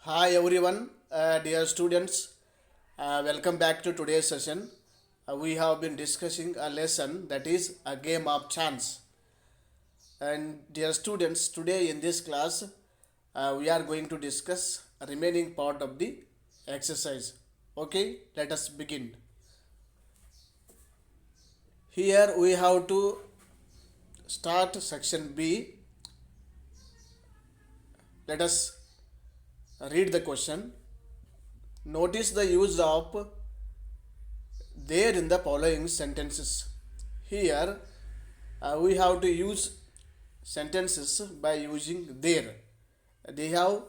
Hi everyone, dear students. Welcome back to today's session. We have been discussing a lesson that is a game of chance. And dear students, today in this class, we are going to discuss a remaining part of the exercise. Okay, let us begin. Here we have to start section B. Let us read the question. Notice the use of there in the following sentences. Here we have to use sentences by using there. They have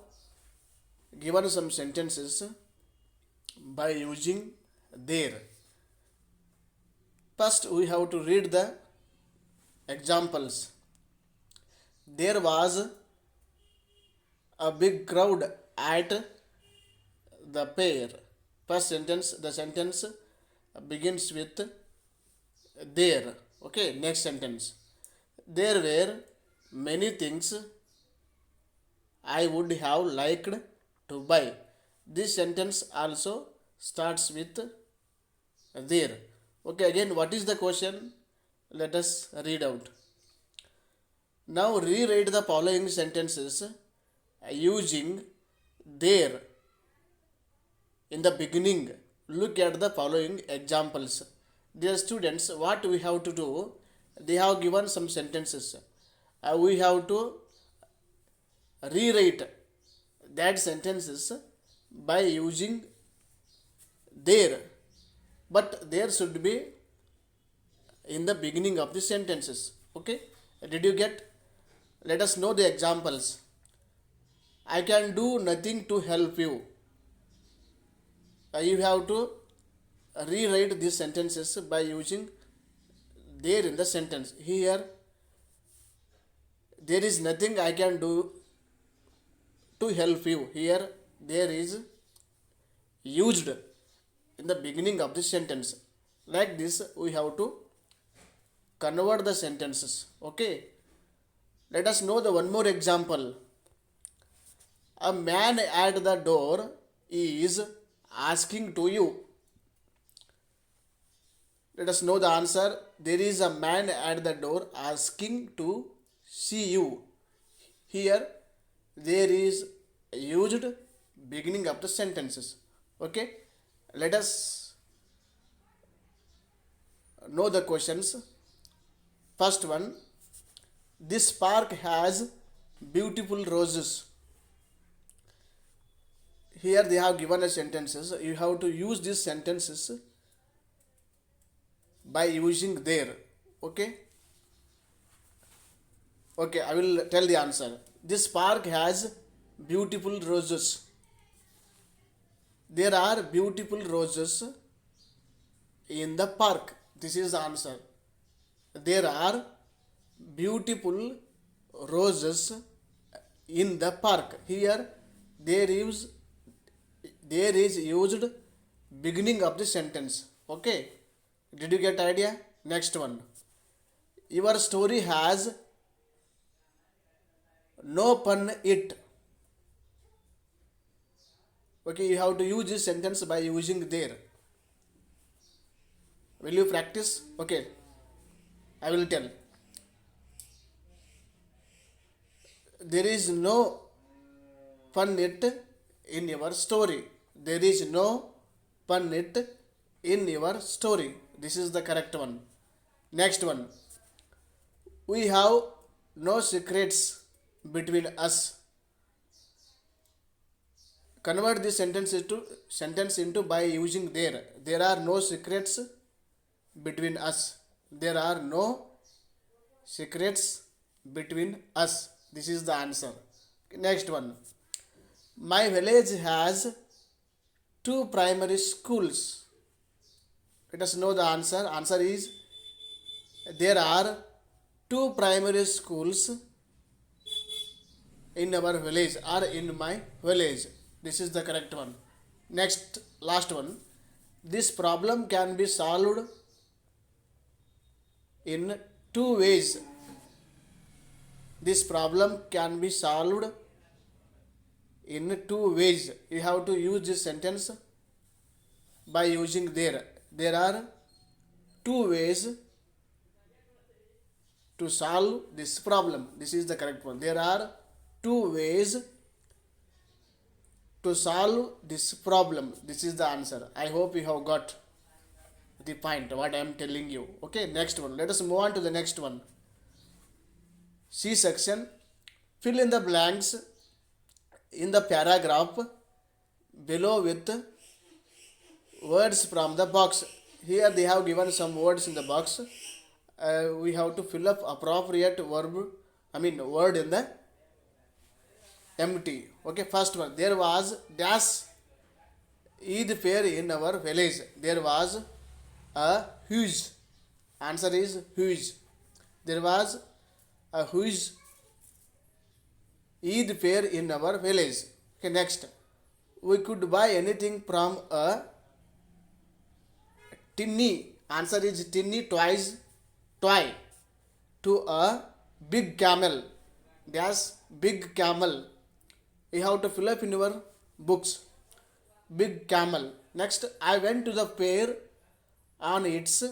given some sentences by using there. First, we have to read the examples. There was a big crowd at the fair. First sentence, the sentence begins with there. Okay, next sentence. There were many things I would have liked to buy. This sentence also starts with there. Okay, again, what is the question? Let us read out. Now rewrite the following sentences using there in the beginning. Look at the following examples. Dear students, what we have to do? They have given some sentences. We have to rewrite that sentences by using there, but there should be in the beginning of the sentences. Okay, did you get? Let us know the examples. I can do nothing to help you. You have to rewrite these sentences by using there in the sentence. Here, there is nothing I can do to help you. Here, there is used in the beginning of the sentence. Like this, we have to convert the sentences. Okay. Let us know the one more example. A man at the door is asking to you. Let us know the answer. There is a man at the door asking to see you. Here, there is used beginning of the sentences. Okay. Let us know the questions. First one. This park has beautiful roses. Here they have given us sentences. You have to use these sentences by using there. Okay. Okay, I will tell the answer. This park has beautiful roses. There are beautiful roses in the park. This is the answer. There are beautiful roses in the park. Here there is used beginning of the sentence. Okay, did you get idea? Next one. Your story has no pun it. Okay, you have to use this sentence by using there. Will you practice? Okay, I will tell. There is no pun it in your story. There is no pun it in your story. This is the correct one. Next one. We have no secrets between us. Convert this sentence into by using there. There are no secrets between us. There are no secrets between us. This is the answer. Next one. My village has 2 primary schools. Let us know the answer. Answer is there are 2 primary schools in our village or in my village. This is the correct one. Next, last one. This problem can be solved in 2 ways. This problem can be solved in two ways. You have to use this sentence by using there. There are two ways to solve this problem. This is the correct one. There are two ways to solve this problem. This is the answer. I hope you have got the point what I am telling you. Okay, next one. Let us move on to the next one. C section. Fill in the blanks in the paragraph below with words from the box. Here they have given some words in the box. We have to fill up appropriate word in the empty. Okay, first one. There was dash Eid fair in our village. There was a huge. Answer is huge. There was a huge Eid fair in our village. Okay, next. We could buy anything from a tinny. Answer is tinny toy to a big camel. Dash big camel. You have to fill up in your books. Big camel. Next, I went to the fair on its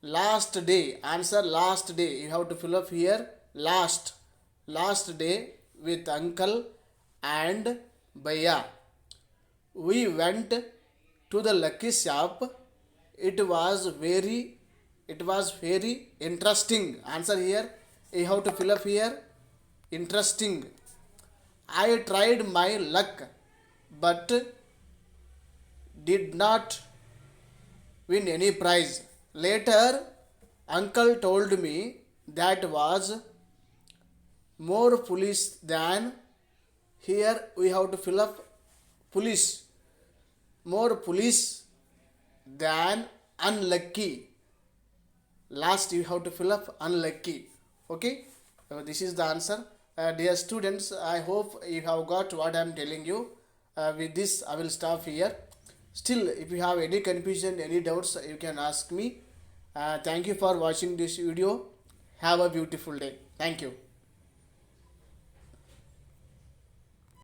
last day. Answer last day. You have to fill up here last day with uncle and Bhaiya. We went to the lucky shop. It was very interesting. Answer here. You have to fill up here interesting. I tried my luck but did not win any prize. Later, uncle told me that was more foolish than. Here we have to fill up foolish. More foolish than unlucky. Last you have to fill up unlucky. Okay, this is the answer. Dear students, I hope you have got what I am telling you. With this I will stop here. Still, if you have any confusion, any doubts, you can ask me. Thank you for watching this video. Have a beautiful day. Thank you.